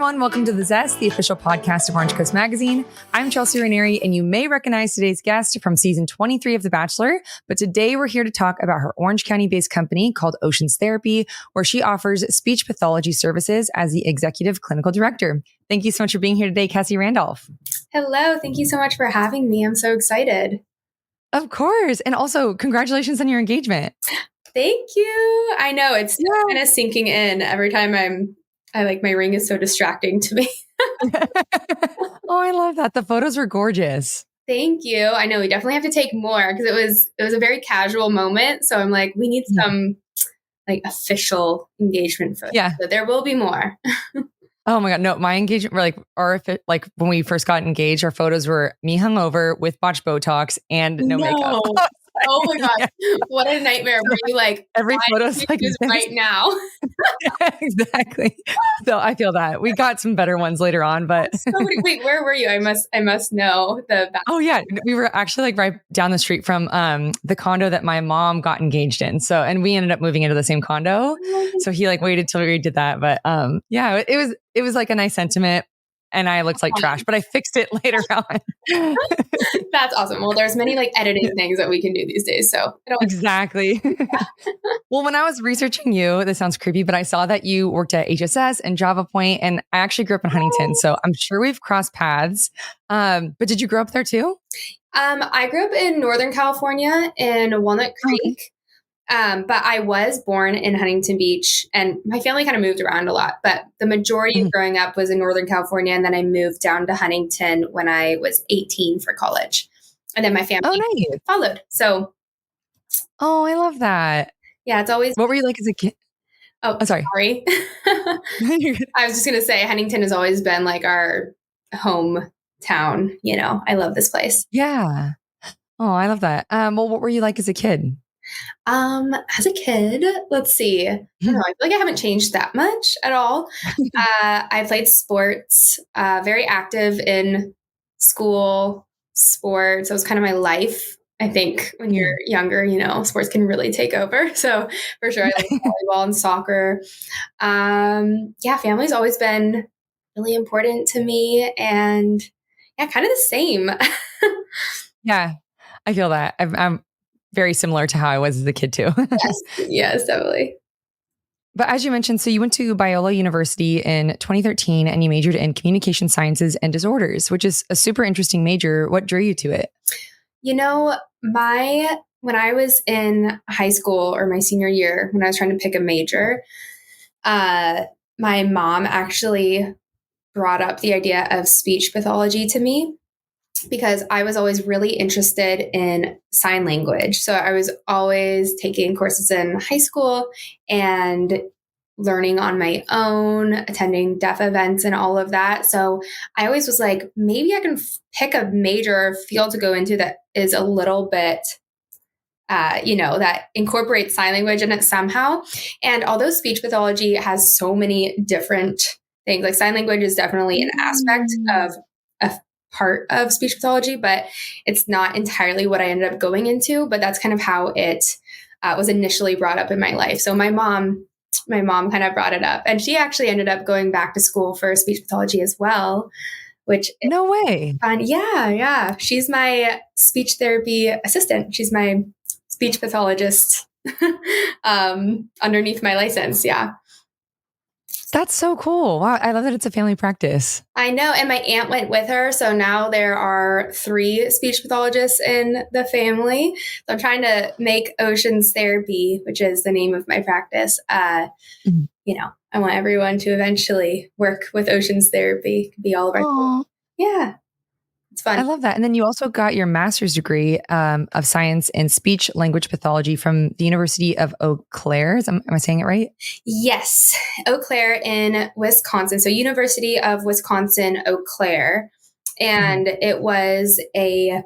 everyone. Welcome to The Zest, the official podcast of Orange Coast Magazine. I'm Chelsea Ranieri, and you may recognize today's guest from season 23 of The Bachelor. But today we're here to talk about her Orange County-based company called Oceans Therapy, where she offers speech pathology services as the executive clinical director. Thank you so much for being here today, Cassie Randolph. Hello. Thank you so much for having me. I'm so excited. Of course. And also, congratulations on your engagement. Thank you. I know it's kind of sinking in every time my ring is so distracting to me. Oh, I love that. The photos were gorgeous. Thank you. I know we definitely have to take more because it was a very casual moment. So I'm like, we need some official engagement photos. Yeah. So there will be more. Oh my God. No, my engagement, when we first got engaged, our photos were me hungover with botched Botox and no makeup. Oh my God. What a nightmare. Were you every photo's like this right now? Exactly. So I feel that we got some better ones later on, but wait, where were you? I must know the back. Oh yeah. We were actually right down the street from the condo that my mom got engaged in. So, and we ended up moving into the same condo. So he waited till we did that. But yeah, it was like a nice sentiment. And I looked like trash, but I fixed it later on. That's awesome. Well, there's many editing things that we can do these days. So exactly. Well, when I was researching you, this sounds creepy, but I saw that you worked at HSS and Java Point, and I actually grew up in Huntington. So I'm sure we've crossed paths. But did you grow up there too? I grew up in Northern California in Walnut Creek. But I was born in Huntington Beach, and my family kind of moved around a lot, but the majority of growing up was in Northern California. And then I moved down to Huntington when I was 18 for college. And then my family followed. So. Oh, I love that. Yeah. It's always. What were you like as a kid? Oh, sorry. I was just going to say Huntington has always been our hometown. I love this place. Yeah. Oh, I love that. Well, what were you like as a kid? As a kid, let's see. I don't know. I feel like I haven't changed that much at all. I played sports, very active in school sports. It was kind of my life. I think when you're younger, sports can really take over. So for sure, I like volleyball and soccer. Family's always been really important to me, and kind of the same. Yeah, I feel that. I'm very similar to how I was as a kid too. Yes, definitely. But as you mentioned, so you went to Biola University in 2013 and you majored in communication sciences and disorders, which is a super interesting major. What drew you to it? When I was in high school or my senior year, when I was trying to pick a major, my mom actually brought up the idea of speech pathology to me, because I was always really interested in sign language. So I was always taking courses in high school and learning on my own, attending deaf events and all of that. So I always was like, maybe I can pick a major or field to go into that is a little bit, that incorporates sign language in it somehow. And although speech pathology has so many different things, sign language is definitely an aspect of a part of speech pathology, but it's not entirely what I ended up going into. But that's kind of how it was initially brought up in my life. So my mom kind of brought it up, and she actually ended up going back to school for speech pathology as well, which no way. Fun. Yeah. She's my speech therapy assistant. She's my speech pathologist underneath my license. Yeah. That's so cool. Wow. I love that it's a family practice. I know. And my aunt went with her. So now there are 3 speech pathologists in the family. So I'm trying to make Oceans Therapy, which is the name of my practice. I want everyone to eventually work with Oceans Therapy, be all of our. Yeah. It's fun. I love that. And then you also got your master's degree of science in speech language pathology from the University of Eau Claire. Am I saying it right? Yes. Eau Claire in Wisconsin. So University of Wisconsin, Eau Claire. And it was a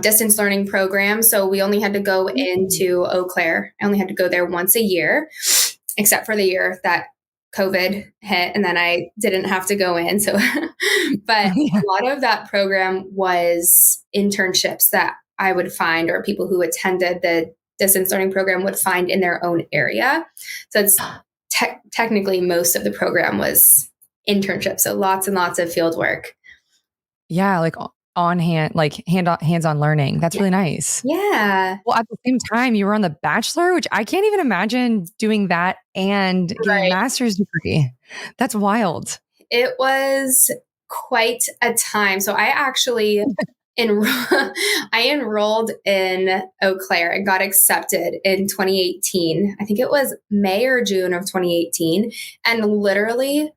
distance learning program. So we only had to go into Eau Claire. I only had to go there once a year, except for the year that COVID hit, and then I didn't have to go in. So, but a lot of that program was internships that I would find, or people who attended the distance learning program would find in their own area. So it's technically most of the program was internships. So lots and lots of field work. Yeah, like on hand, like hands-on learning. That's really nice. Yeah. Well, at the same time, you were on The Bachelor, which I can't even imagine doing that and getting a Right. master's degree. That's wild. It was quite a time. So I actually I enrolled in Eau Claire and got accepted in 2018. I think it was May or June of 2018. And literally,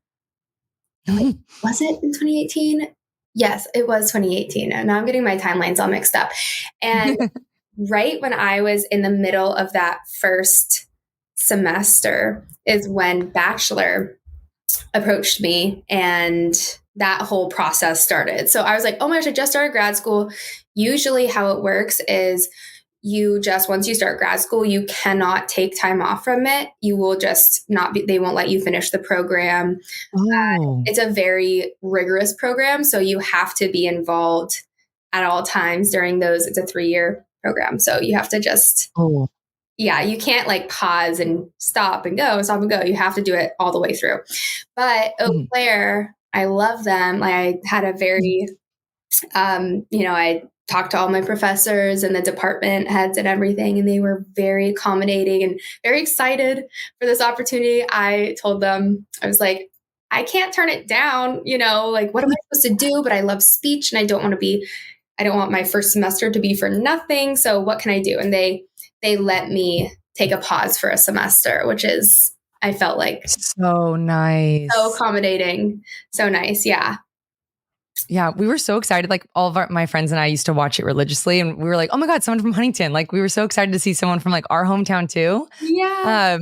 was it in 2018? Yes, it was 2018. And now I'm getting my timelines all mixed up. And right when I was in the middle of that first semester is when Bachelor approached me and that whole process started. So I was like, oh my gosh, I just started grad school. Usually how it works is once you start grad school, you cannot take time off from it. You will just not be, they won't let you finish the program. Oh. It's a very rigorous program. So you have to be involved at all times during those. It's a 3-year program. So you have to just, yeah, you can't like pause and stop and go. You have to do it all the way through. But Eau Claire, I love them. I had a very, I talked to all my professors and the department heads and everything, and they were very accommodating and very excited for this opportunity. I told them, I was like, I can't turn it down, like what am I supposed to do? But I love speech and I don't want my first semester to be for nothing. So what can I do? And they let me take a pause for a semester, which is, I felt like so nice. So accommodating. So nice. Yeah. Yeah. We were so excited. Like all of my friends and I used to watch it religiously. And we were like, oh my God, someone from Huntington. Like we were so excited to see someone from like our hometown too. Yeah.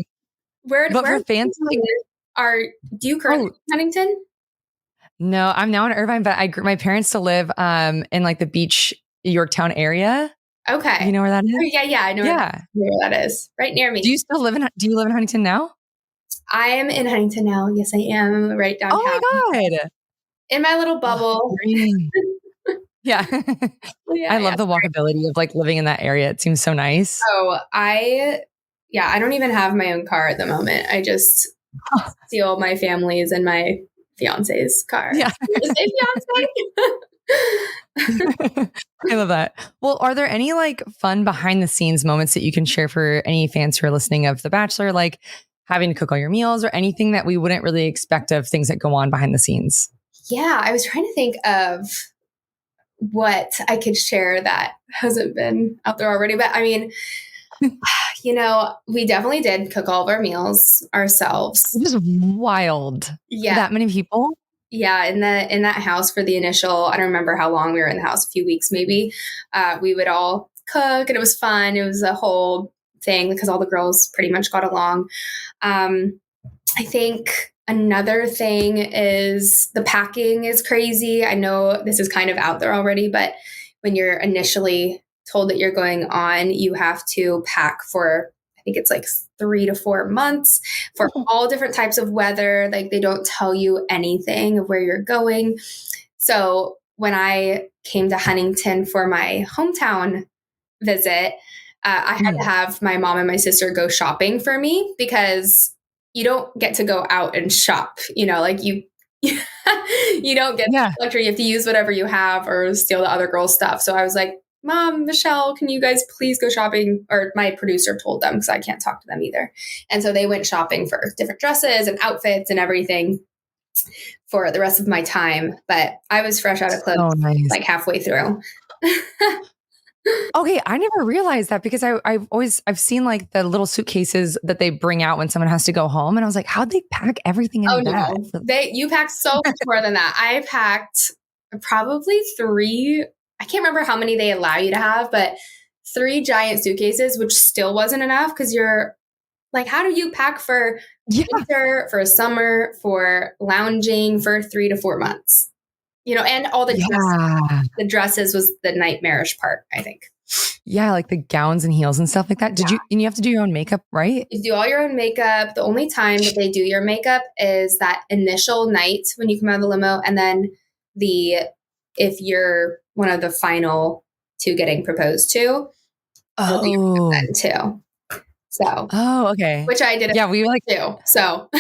Where for fans, do you currently live in Huntington? No, I'm now in Irvine, but my parents still live in like the Beach, Yorktown area. Okay. You know where that is? Oh, yeah. I know where that is. Right near me. Do you live in Huntington now? I am in Huntington now. Yes, I am. Right downtown. Oh my God. In my little bubble. Yeah. I love the walkability of like living in that area. It seems so nice. Oh, I don't even have my own car at the moment. I just steal my family's and my fiance's car. Yeah. I love that. Well, are there any like fun behind the scenes moments that you can share for any fans who are listening of The Bachelor, like having to cook all your meals or anything that we wouldn't really expect of things that go on behind the scenes? Yeah, I was trying to think of what I could share that hasn't been out there already. But I mean, we definitely did cook all of our meals ourselves. It was wild. Yeah. That many people? Yeah. In that house for the initial, I don't remember how long we were in the house, a few weeks maybe. We would all cook and it was fun. It was a whole thing because all the girls pretty much got along. I think another thing is the packing is crazy. I know this is kind of out there already, but when you're initially told that you're going on, you have to pack for, I think it's like 3 to 4 months for all different types of weather. Like they don't tell you anything of where you're going. So when I came to Huntington for my hometown visit, I had to have my mom and my sister go shopping for me because you don't get to go out and shop, like you don't get the luxury. You have to use whatever you have or steal the other girls' stuff. So I was like, Mom, Michelle, can you guys please go shopping? Or my producer told them because I can't talk to them either. And so they went shopping for different dresses and outfits and everything for the rest of my time. But I was fresh out of clothes like halfway through. Okay, I never realized that because I've seen like the little suitcases that they bring out when someone has to go home, and I was like, how'd they pack everything in that? No. You packed so much more than that. I packed probably 3. I can't remember how many they allow you to have, but 3 giant suitcases, which still wasn't enough because you're like, how do you pack for winter, for summer, for lounging for 3 to 4 months? And all the dresses was the nightmarish part, I think. Yeah, like the gowns and heels and stuff like that. And you have to do your own makeup, right? You do all your own makeup. The only time that they do your makeup is that initial night when you come out of the limo. And then if you're one of the final 2 getting proposed to, then too. So, okay. Which I did. Yeah, we were like, too. So,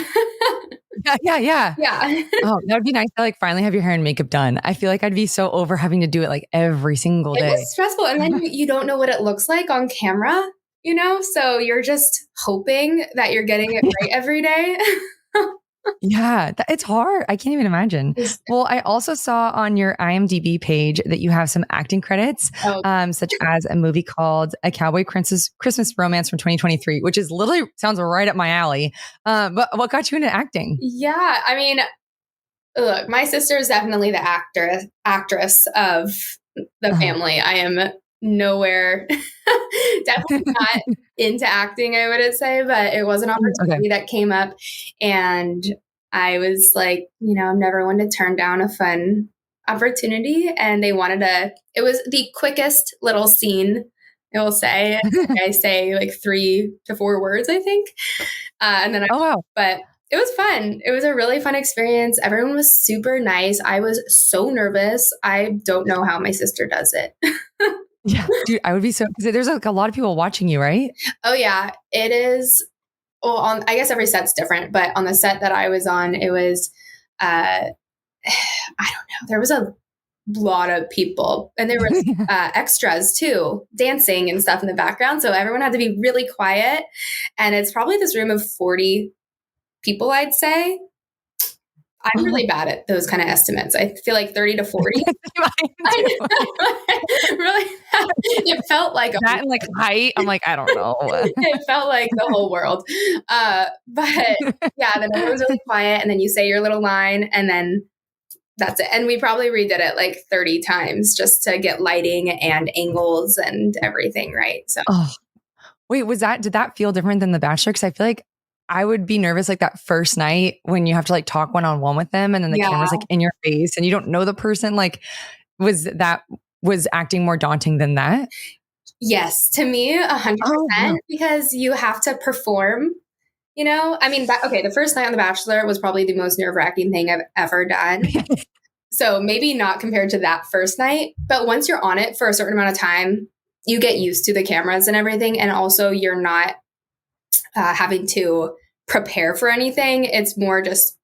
Yeah. Yeah. Oh, that would be nice to like finally have your hair and makeup done. I feel like I'd be so over having to do it like every single It day. was stressful. And then you don't know what it looks like on camera, so you're just hoping that you're getting it right every day. Yeah, it's hard. I can't even imagine. Well, I also saw on your IMDb page that you have some acting credits, Oh, such as a movie called A Cowboy Christmas Romance from 2023, which is literally sounds right up my alley. But what got you into acting? yeah. I mean, look, my sister is definitely the actress of the Uh-huh. family. I am nowhere, definitely not into acting, I wouldn't say, but it was an Okay. opportunity that came up. And I was like, I'm never one to turn down a fun opportunity. And they it was the quickest little scene, I will say. I say like 3 to 4 words, I think. And then Oh wow. but it was fun. It was a really fun experience. Everyone was super nice. I was so nervous. I don't know how my sister does it. Yeah, dude, I would be so. 'Cause there's like a lot of people watching you, right? Oh yeah, it is. Well, I guess every set's different, but on the set that I was on, it was, I don't know. There was a lot of people, and there was extras too, dancing and stuff in the background. So everyone had to be really quiet. And it's probably this room of 40 people, I'd say. I'm really bad at those kind of estimates. I feel like 30 to 40. Really, it felt like that and like height. I'm like, I don't know. it felt like the whole world. But yeah, then everyone's really quiet, and then you say your little line, and then that's it. And we probably redid it like 30 times just to get lighting and angles and everything right. So Oh, wait, did that feel different than The Bachelor? Because I feel like I would be nervous like that first night when you have to like talk one-on-one with them and then the yeah. camera's like in your face and you don't know the person. Like, was acting more daunting than that? Yes, to me, 100%, wow. because you have to perform. I mean, okay, the first night on The Bachelor was probably the most nerve-wracking thing I've ever done. So maybe not compared to that first night, but once you're on it for a certain amount of time, you get used to the cameras and everything. And also you're not having to prepare for anything. It's more just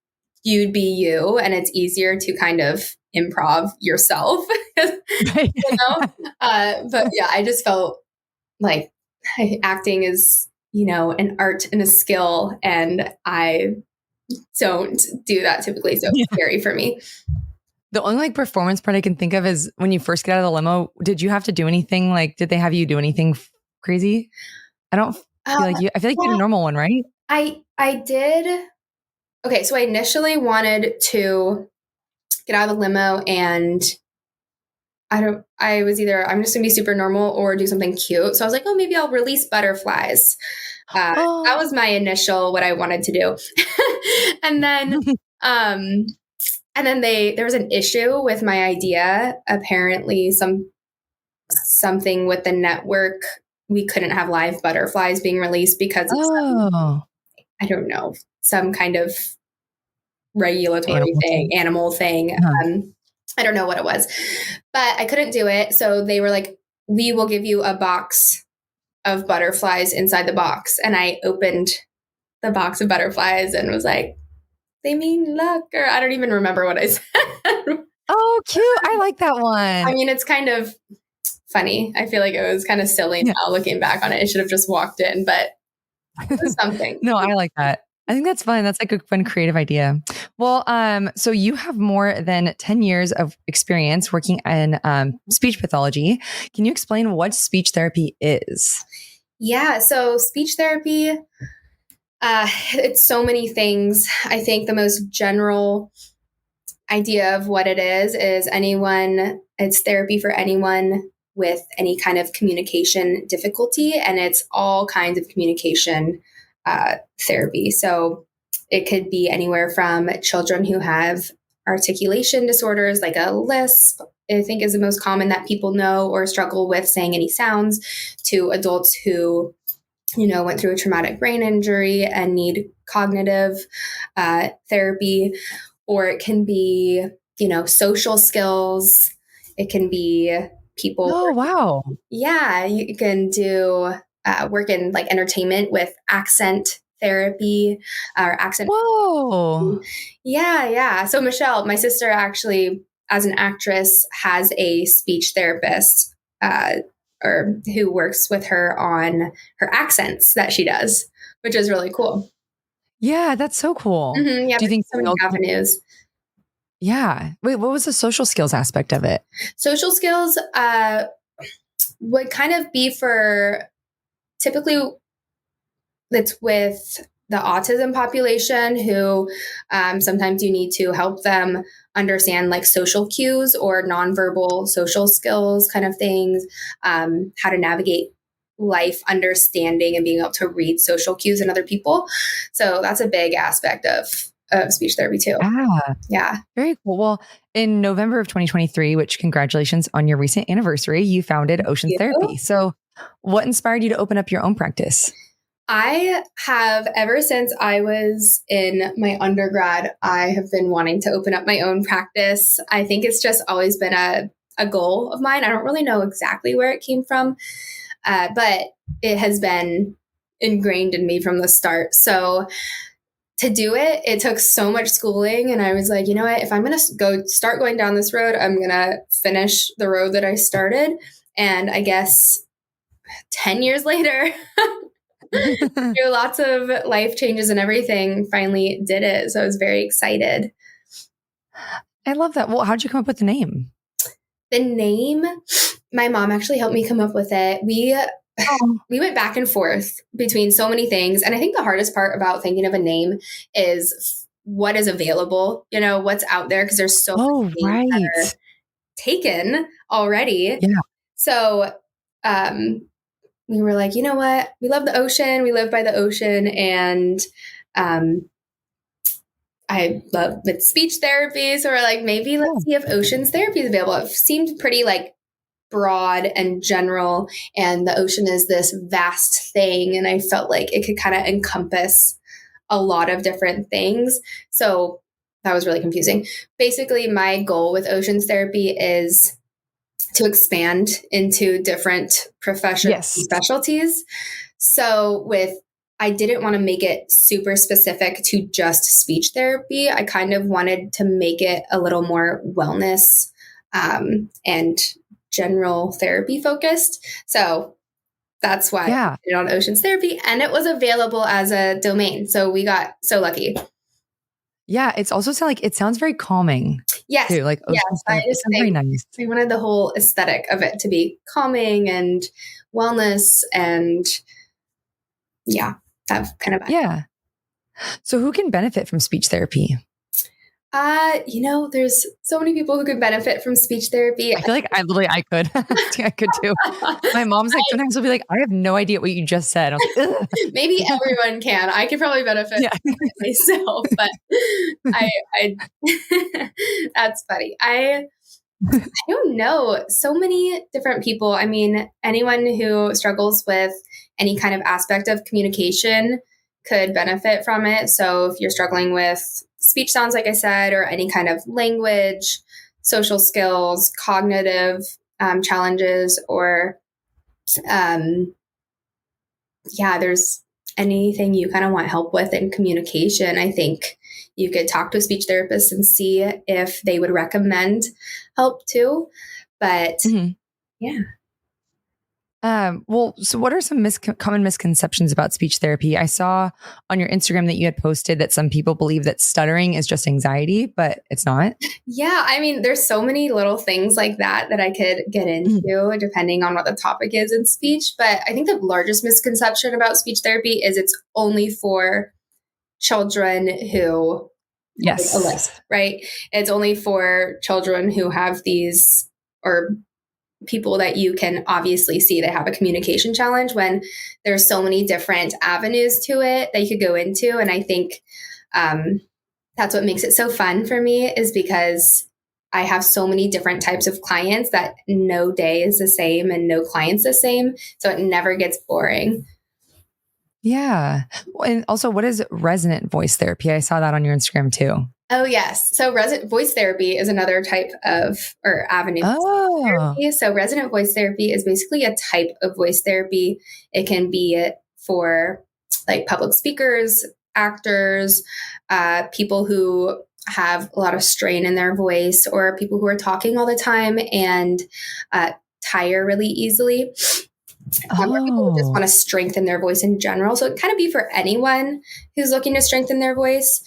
you'd be you, and it's easier to kind of improv yourself. But yeah, I just felt like acting is, an art and a skill, and I don't do that typically. So it's scary for me. The only like performance part I can think of is when you first get out of the limo, did you have to do anything? Like, did they have you do anything crazy? I don't feel like I feel like you did a normal one, right? I did. Okay, so I initially wanted to get out of the limo, and I was either I'm just gonna be super normal or do something cute. So I was like, oh, maybe I'll release butterflies. That was my initial what I wanted to do. And then there was an issue with my idea. Apparently something with the network, we couldn't have live butterflies being released because of I don't know, some kind of regulatory animal thing. I don't know what it was, but I couldn't do it. So they were like, we will give you a box of butterflies inside the box. And I opened the box of butterflies and was like, they mean luck, or I don't even remember what I said. Oh, cute. I like that one. I mean, it's kind of funny. I feel like it was kind of silly now looking back on it. I should have just walked in, but it was something. No, I like that. I think that's fun. That's like a fun creative idea. Well, so you have more than 10 years of experience working in speech pathology. Can you explain what speech therapy is? Yeah. So speech therapy, it's so many things. I think the most general idea of what it is it's therapy for anyone with any kind of communication difficulty. And it's all kinds of communication therapy. So it could be anywhere from children who have articulation disorders, like a lisp, I think is the most common that people know or struggle with saying any sounds, to adults who, went through a traumatic brain injury and need cognitive therapy. Or it can be, social skills. It can be people. Oh, wow. Yeah, you can do work in like entertainment with accent therapy or accent. Whoa. Yeah, yeah. So Michelle, my sister, actually, as an actress, has a speech therapist or who works with her on her accents that she does, which is really cool. Yeah, that's so cool. Yeah, Do you think so many avenues. Yeah. Wait, what was the social skills aspect of it? Social skills would kind of be for typically it's with the autism population who sometimes you need to help them understand like social cues or nonverbal social skills kind of things, how to navigate life, understanding and being able to read social cues in other people. So that's a big aspect of speech therapy too. Yeah. Very cool. Well, in November of 2023, which congratulations on your recent anniversary, you founded Oceans Therapy. So what inspired you to open up your own practice? I have, ever since I was in my undergrad, I have been wanting to open up my own practice. I think it's just always been a goal of mine. I don't really know exactly where it came from, but it has been ingrained in me from the start. So to do it, it took so much schooling. And I was like, you know what, if I'm going to start going down this road, I'm going to finish the road that I started. And I guess 10 years later, through lots of life changes and everything, finally did it. So I was very excited. I love that. Well, how'd you come up with the name? The name, my mom actually helped me come up with it. We went back and forth between so many things. And I think the hardest part about thinking of a name is what is available, what's out there, because there's so many things that are taken already. Yeah. So we were like, you know what? We love the ocean. We live by the ocean. And I love with speech therapy. So we're like, maybe let's see if Oceans Therapy is available. It seemed pretty like broad and general. And the ocean is this vast thing. And I felt like it could kind of encompass a lot of different things. So that was really confusing. Basically, my goal with Oceans Therapy is to expand into different professional specialties. So I didn't want to make it super specific to just speech therapy. I kind of wanted to make it a little more wellness and general therapy focused. So that's why I did it on Oceans Therapy, and it was available as a domain. So we got so lucky. Yeah, it sounds very calming. Yes. Too. Like Oceans Therapy. It's very nice. We wanted the whole aesthetic of it to be calming and wellness and that kind of vibe. Yeah. So who can benefit from speech therapy? There's so many people who could benefit from speech therapy. I feel like I could. I could too. My mom's like, sometimes will be like, I have no idea what you just said. I was like, ugh. Maybe everyone can. I could probably benefit myself, but I that's funny. I don't know. So many different people. I mean, anyone who struggles with any kind of aspect of communication could benefit from it. So if you're struggling with speech sounds, like I said, or any kind of language, social skills, cognitive challenges, or there's anything you kind of want help with in communication, I think you could talk to a speech therapist and see if they would recommend help too. But so what are some common misconceptions about speech therapy? I saw on your Instagram that you had posted that some people believe that stuttering is just anxiety, but it's not. Yeah. I mean, there's so many little things like that I could get into depending on what the topic is in speech. But I think the largest misconception about speech therapy is it's only for children who have a lisp, right? It's only for children who have these, or people that you can obviously see that have a communication challenge, when there's so many different avenues to it that you could go into. And I think that's what makes it so fun for me, is because I have so many different types of clients that no day is the same and no client's the same. So it never gets boring. Yeah. And also, what is resonant voice therapy? I saw that on your Instagram too. Oh, yes. So resonant voice therapy is another type of, or avenue. Therapy. So resonant voice therapy is basically a type of voice therapy. It can be for like public speakers, actors, people who have a lot of strain in their voice, or people who are talking all the time and tire really easily. Or people who just want to strengthen their voice in general. So it kind of be for anyone who's looking to strengthen their voice.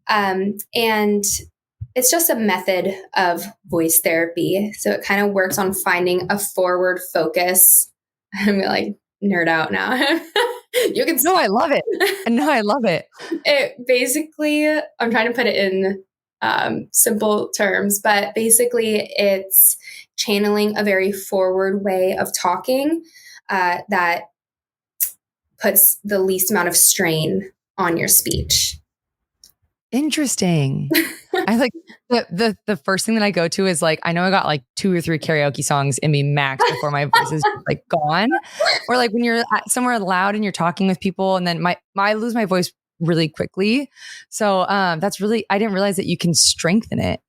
And it's just a method of voice therapy. So it kind of works on finding a forward focus. I'm like nerd out now. You can. No, I love it. No, I love it. It basically, I'm trying to put it in simple terms, but basically it's channeling a very forward way of talking that puts the least amount of strain on your speech. Interesting. I like the first thing that I go to is like, I know I got like 2 or 3 karaoke songs in me max before my voice is like gone. Or like when you're somewhere loud and you're talking with people, and then I lose my voice really quickly. So that's really, I didn't realize that you can strengthen it.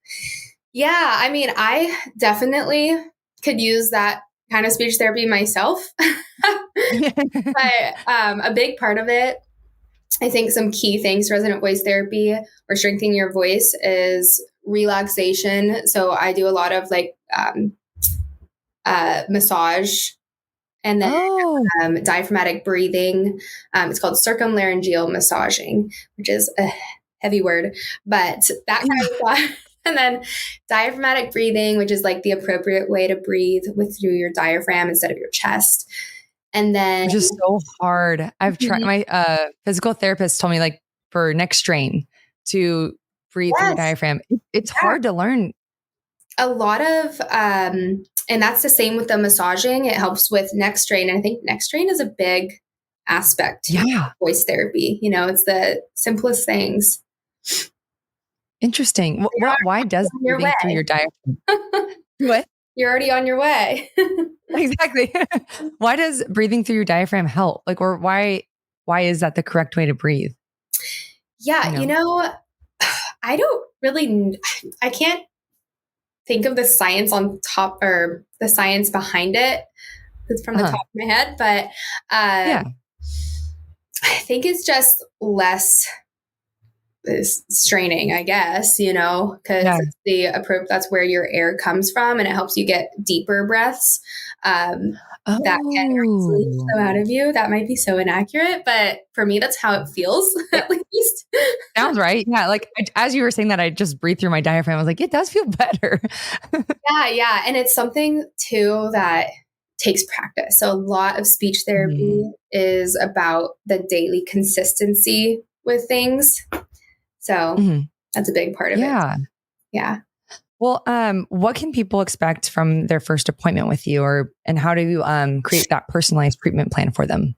Yeah. I mean, I definitely could use that kind of speech therapy myself. But a big part of it, I think some key things, resident voice therapy or strengthening your voice, is relaxation. So I do a lot of like massage, and then diaphragmatic breathing. It's called circumlaryngeal massaging, which is a heavy word, but that kind of stuff. And then diaphragmatic breathing, which is like the appropriate way to breathe through your diaphragm instead of your chest. And then, which is so hard. I've tried. My physical therapist told me, like, for neck strain to breathe through your diaphragm. It's hard to learn. A lot of, and that's the same with the massaging. It helps with neck strain. And I think neck strain is a big aspect to voice therapy. You know, it's the simplest things. Interesting. Why does breathing through your diaphragm? What? You're already on your way. Exactly. Why does breathing through your diaphragm help? Like, or why is that the correct way to breathe? Yeah. You know, I don't really, I can't think of the science on top, or the science behind it. It's from the top of my head, but I think it's just less straining, I guess, you know, because it's the approach, that's where your air comes from, and it helps you get deeper breaths that can sleep so out of you. That might be so inaccurate, but for me, that's how it feels, at least. Sounds right. Yeah. Like, as you were saying that, I just breathe through my diaphragm. I was like, it does feel better. Yeah. And it's something too that takes practice. So a lot of speech therapy is about the daily consistency with things. So that's a big part of it. Yeah. Well, what can people expect from their first appointment with you, and how do you create that personalized treatment plan for them?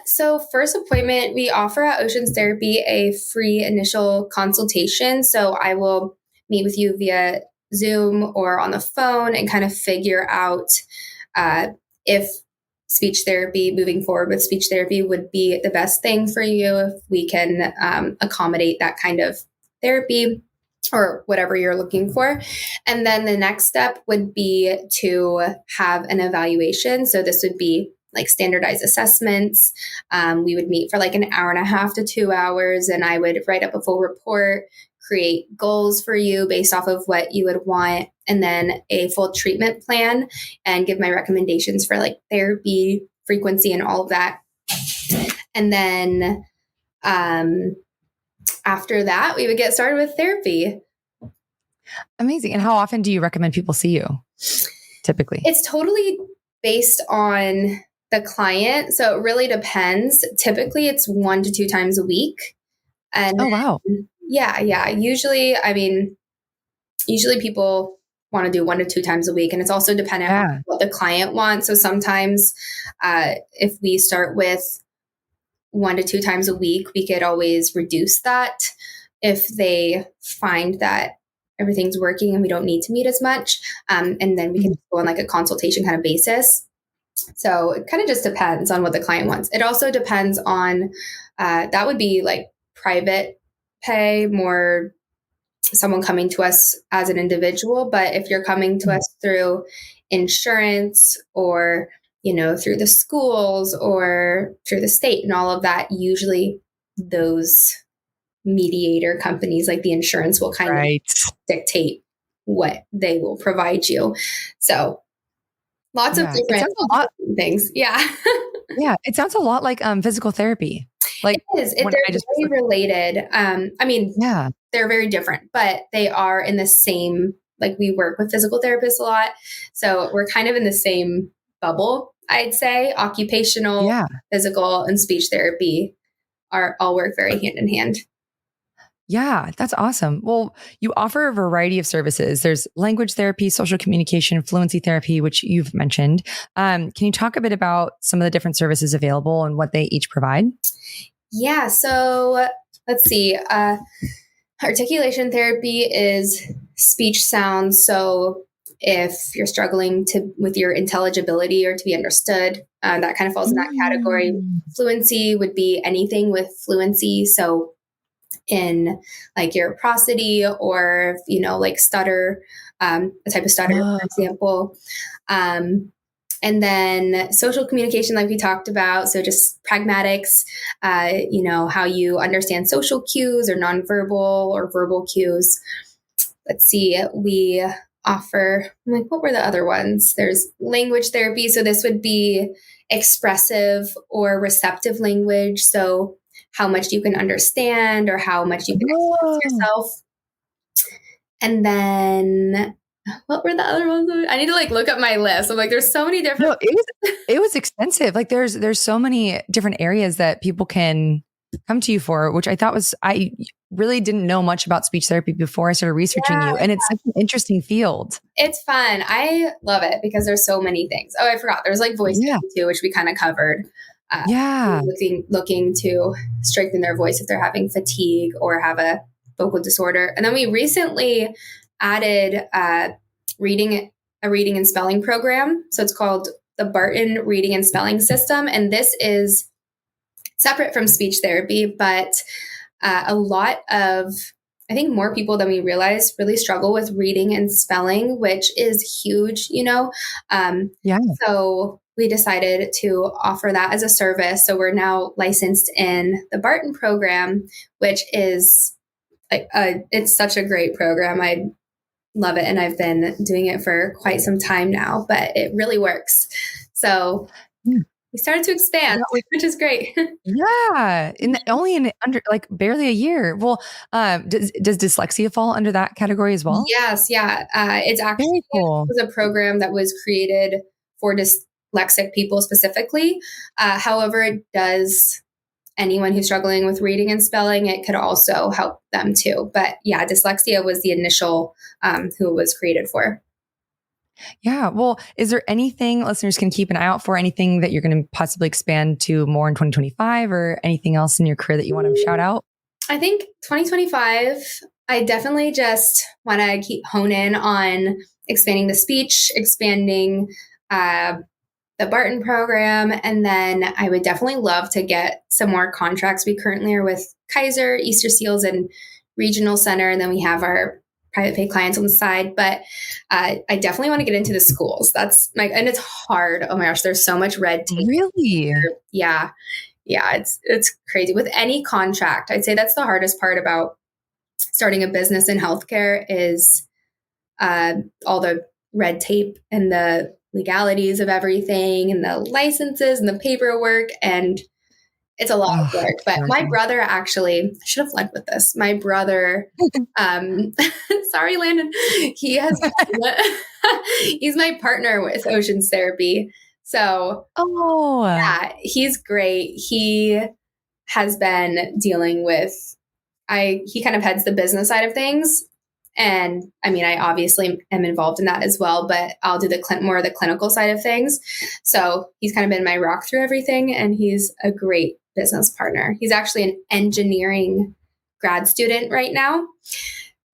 So first appointment, we offer at Oceans Therapy a free initial consultation. So I will meet with you via Zoom or on the phone and kind of figure out if speech therapy, moving forward with speech therapy, would be the best thing for you, if we can accommodate that kind of therapy or whatever you're looking for. And then the next step would be to have an evaluation. So this would be like standardized assessments. We would meet for like an hour and a half to 2 hours, and I would write up a full report, create goals for you based off of what you would want, and then a full treatment plan, and give my recommendations for like therapy, frequency, and all of that. And then after that, we would get started with therapy. Amazing. And how often do you recommend people see you typically? It's totally based on the client. So it really depends. Typically it's 1 to 2 times a week. And wow. Yeah. Usually people want to do 1 to 2 times a week. And it's also dependent on what the client wants. So sometimes if we start with 1 to 2 times a week, we could always reduce that if they find that everything's working and we don't need to meet as much. And then we can go on like a consultation kind of basis. So it kind of just depends on what the client wants. It also depends on, that would be like private pay, more someone coming to us as an individual. But if you're coming to us through insurance or through the schools or through the state and all of that, usually those mediator companies like the insurance will kind of dictate what they will provide you. So lots of different things. Yeah. Yeah. It sounds a lot like physical therapy. Like it is. They're very related. They're very different, but they are in the same, like we work with physical therapists a lot. So we're kind of in the same bubble, I'd say. Occupational, physical, and speech therapy all work very hand in hand. Yeah, that's awesome. Well, you offer a variety of services. There's language therapy, social communication, fluency therapy, which you've mentioned. Can you talk a bit about some of the different services available and what they each provide? Yeah. So let's see. Articulation therapy is speech sounds. So if you're struggling with your intelligibility or to be understood, that kind of falls in that category. Fluency would be anything with fluency. So in like your prosody or, like stutter, a type of stutter, for example. And then social communication, like we talked about. So just pragmatics, how you understand social cues or nonverbal or verbal cues. Let's see, we offer, what were the other ones? There's language therapy. So this would be expressive or receptive language. So how much you can understand or how much you can express yourself. And then what were the other ones? I need to look up my list. I'm there's so many different. No, it was extensive. Like there's so many different areas that people can come to you for, which I really didn't know much about speech therapy before I started researching you. And it's such an interesting field. It's fun. I love it because there's so many things. Oh, I forgot. There's voice therapy too, which we kind of covered. Looking to strengthen their voice if they're having fatigue or have a vocal disorder. And then we recently added a reading and spelling program. So it's called the Barton Reading and Spelling System. And this is separate from speech therapy, but a lot of, I think more people than we realize really struggle with reading and spelling, which is huge, So we decided to offer that as a service. So we're now licensed in the Barton program, which is it's such a great program. I love it. And I've been doing it for quite some time now, but it really works. So we started to expand, which is great. Yeah. Only in under barely a year. Well, does dyslexia fall under that category as well? Yes. Yeah. It's actually very cool. It was a program that was created for dyslexic people specifically. However, it does anyone who's struggling with reading and spelling, it could also help them too. But yeah, dyslexia was the initial who it was created for. Yeah. Well, is there anything listeners can keep an eye out for? Anything that you're going to possibly expand to more in 2025 or anything else in your career that you want to shout out? I think 2025, I definitely just want to keep hone in on expanding the speech, expanding the Barton program. And then I would definitely love to get some more contracts. We currently are with Kaiser, Easter Seals, and Regional Center. And then we have our private pay clients on the side. But I definitely want to get into the schools. That's and it's hard. Oh my gosh, there's so much red tape. Really? Yeah. Yeah. It's crazy with any contract. I'd say that's the hardest part about starting a business in healthcare is all the red tape and the legalities of everything and the licenses and the paperwork. And it's a lot of work. But my brother actually, I should have led with this. My brother, sorry, Landon, he's my partner with Oceans Therapy. So yeah, he's great. He has been dealing with, he kind of heads the business side of things. And I mean, I obviously am involved in that as well, but I'll do more of the clinical side of things. So he's kind of been my rock through everything. And he's a great business partner. He's actually an engineering grad student right now.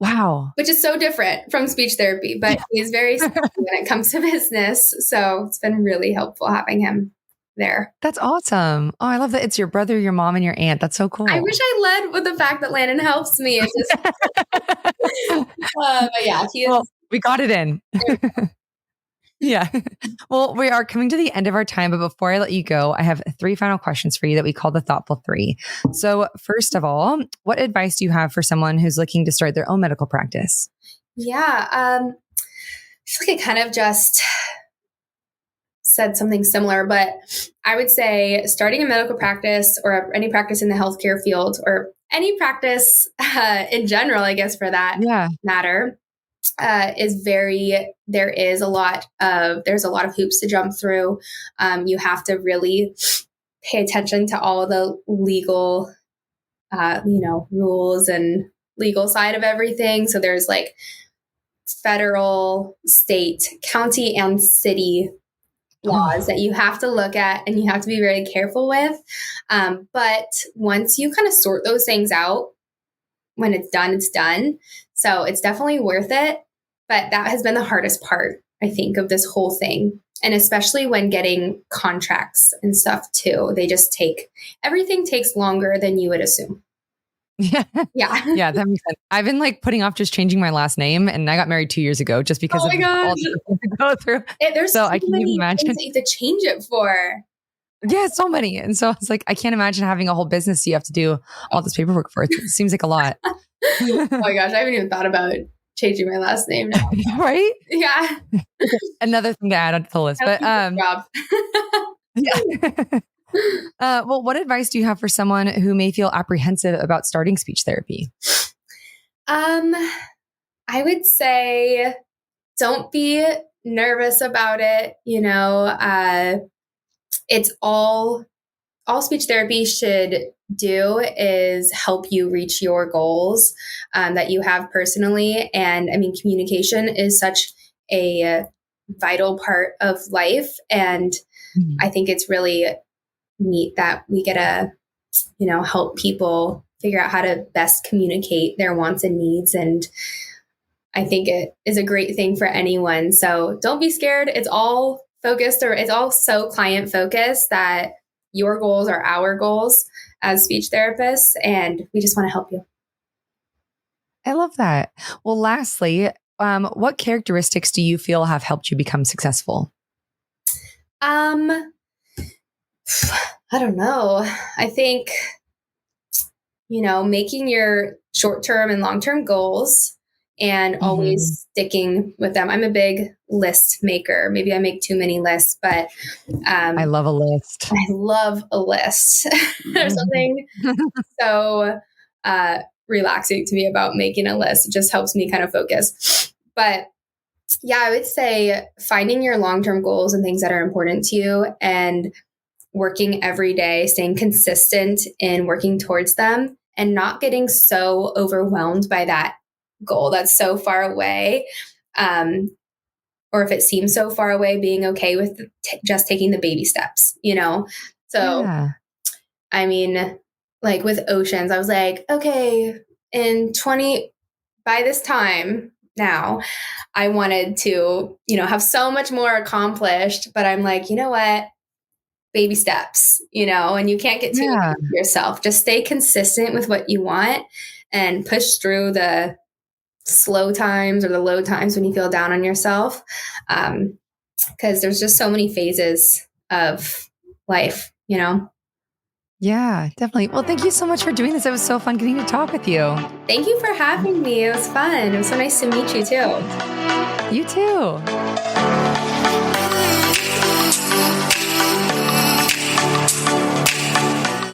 Wow. Which is so different from speech therapy, but he's very when it comes to business. So it's been really helpful having him there. That's awesome. Oh, I love that it's your brother, your mom, and your aunt. That's so cool. I wish I led with the fact that Landon helps me. It's just, but yeah, well, we got it in. Yeah. Well, we are coming to the end of our time, but before I let you go, I have three final questions for you that we call the thoughtful three. So, first of all, what advice do you have for someone who's looking to start their own medical practice? Yeah. I feel like I kind of just said something similar, but I would say starting a medical practice or any practice in the healthcare field or any practice in general, I guess, for that matter, there's a lot of hoops to jump through. You have to really pay attention to all the legal, rules and legal side of everything. So there's like federal, state, county, and city laws that you have to look at and you have to be very careful with. But once you kind of sort those things out, when it's done, it's done. So it's definitely worth it. But that has been the hardest part, I think, of this whole thing. And especially when getting contracts and stuff too, everything takes longer than you would assume. Yeah. Yeah. Yeah, that makes sense. I've been like putting off just changing my last name, and I got married 2 years ago just because oh of my gosh. all the things to go through. There's so I can't even many imagine. things that you have to change it for. Yeah, so many. And so it's like, I can't imagine having a whole business you have to do all this paperwork for. It seems like a lot. Oh my gosh, I haven't even thought about changing my last name now. Right? Yeah. Another thing to add onto the list. But yeah. Well, what advice do you have for someone who may feel apprehensive about starting speech therapy? I would say don't be nervous about it. It's all speech therapy should do is help you reach your goals that you have personally. And I mean, communication is such a vital part of life. And I think it's really neat that we get to, help people figure out how to best communicate their wants and needs. And I think it is a great thing for anyone. So don't be scared. It's all focused, or it's all so client focused that your goals are our goals as speech therapists. And we just want to help you. I love that. Well, lastly, what characteristics do you feel have helped you become successful? I don't know. I think, making your short-term and long-term goals and always sticking with them. I'm a big list maker. Maybe I make too many lists, but I love a list. I love a list. There's something so relaxing to me about making a list. It just helps me kind of focus. But yeah, I would say finding your long-term goals and things that are important to you and working every day, staying consistent in working towards them and not getting so overwhelmed by that goal that's so far away. Or if it seems so far away, being okay with just taking the baby steps, So, yeah. I mean, like with oceans, I was like, okay, by this time now, I wanted to, have so much more accomplished, but I'm like, you know what? Baby steps, and you can't get too much of yourself. Just stay consistent with what you want and push through the slow times or the low times when you feel down on yourself. Because there's just so many phases of life, Yeah, definitely. Well, thank you so much for doing this. It was so fun getting to talk with you. Thank you for having me. It was fun. It was so nice to meet you too. You too.